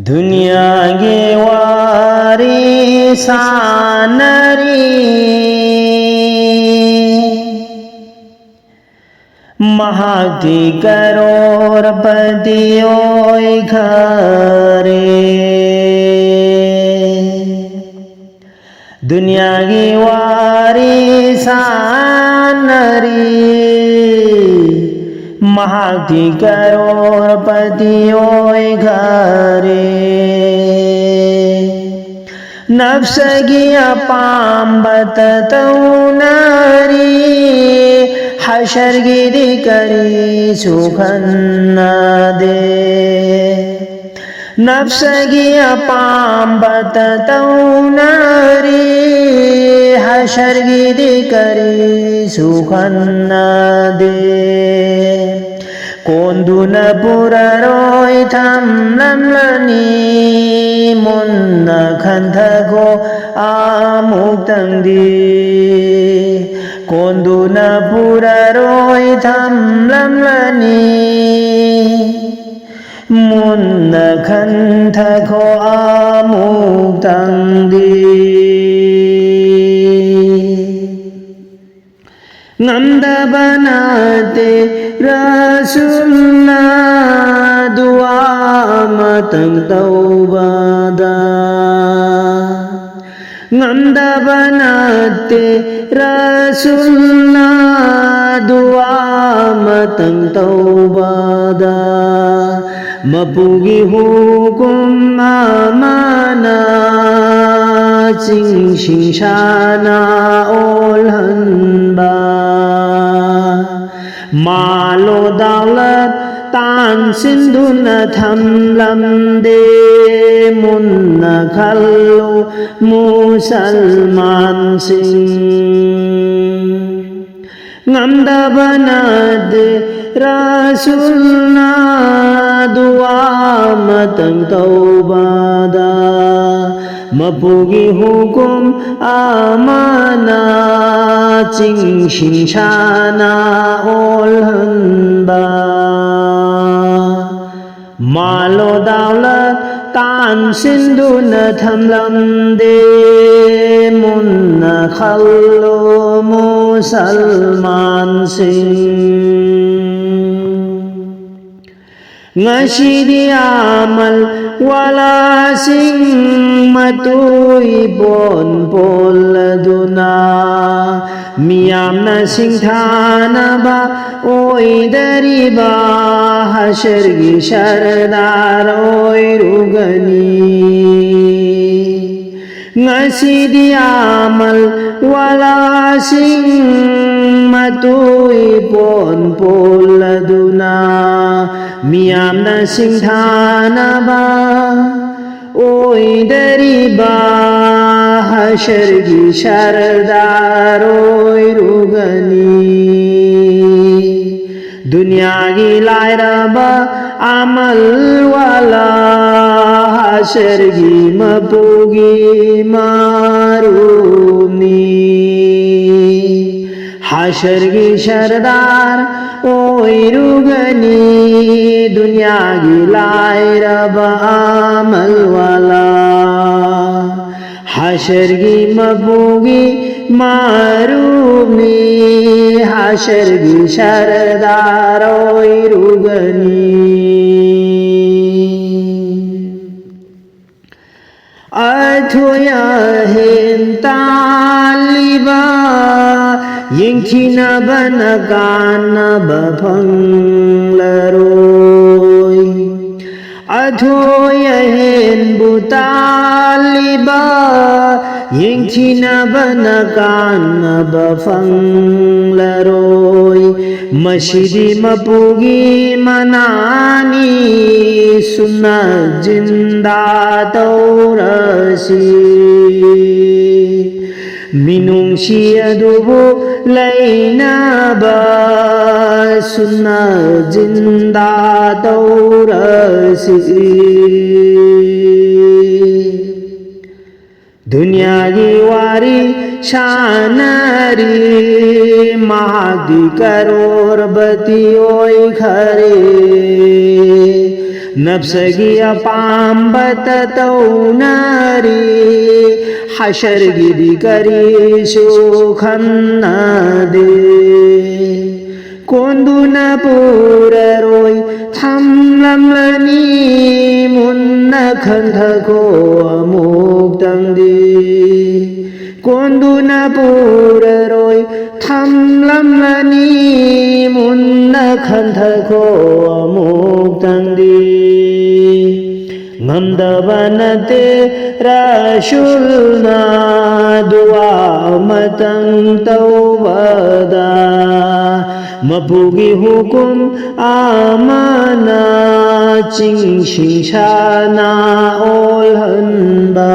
दुनिया गे वारी सानरी महाती करोड़पति ओय घरे दुनिया गे वारी सानरी महाती करोड़पति ओय घरे नफ्स गिया पाम्बत तौनारी हशर गिरी करी सुखन्ना दे नफ्स गिया पाम्बत तौनारी हशर गिरी करी सुखन्ना दे कोंदुना पुरारोय थमलमलनी मुन्ना खंथको आमुक्तंदी कोंदुना पुरारोय थमलमलनी मुन्ना खंथको आमुक्तंदी नंदा बनाते रसूलना दुआ मतंग तौबादा नंदा बनाते रसूलना दुआ मतंग तौबादा मपुगी हुकुम आमाना सिंग शिंशाना ओल्हनबा मालो दौलत तान सिंधुन थमलम दे मुन्ना खल्लो मुसलमान सिंह नंदा बनद रसूलना दुआ मतंग तौबादा मपुगी हुकुम आमाना चिंग शिंशाना ओल्हनबा मालो दौलत तान सिंधुन थमलम दे मुन्ना खल्लो मुसलमान Singh ngashidi amal wala sing matui bon poladuna miyamna sing thana ba oi dari ba hashargi shardar oi rugani ngashidi amal wala sing matui bon poladuna miyamna sing thana ba oi dari ba hashargi shardar oi rugani दुनिया की लायरबा अमल वाला हशर की मपुगी मारूनी हशर की शरदार ओय रुगनी दुनिया की लायरबा अमल वाला हशर की मपुगी मारूनी हशर की शरदार ओय रुगनी अथोया हेन तालिबा यिंगथिना बनगाना बफंगलरोय अथोया हेन बुतालिबा यिंगथिना बनगाना बफंगलरोय मशीदी मपुगी मनानी सुन्ना जिंदा तौरसी मिनुंशी अदुबो लैनाबा सुन्ना जिंदा तौरसी दुनिया की वारी शानरी महादी करोड़पति ओय घरे nafsagi apambata taunari hashar gidi kari sukhanade konduna puraroi thamlamlani munna khanthako amuk tangdi konduna puraroi thamlamlani munna khanthako amuk tangdi ngamdabanate rasulna dua matang taubada mapugi hukum amana ching shing shana ol hanba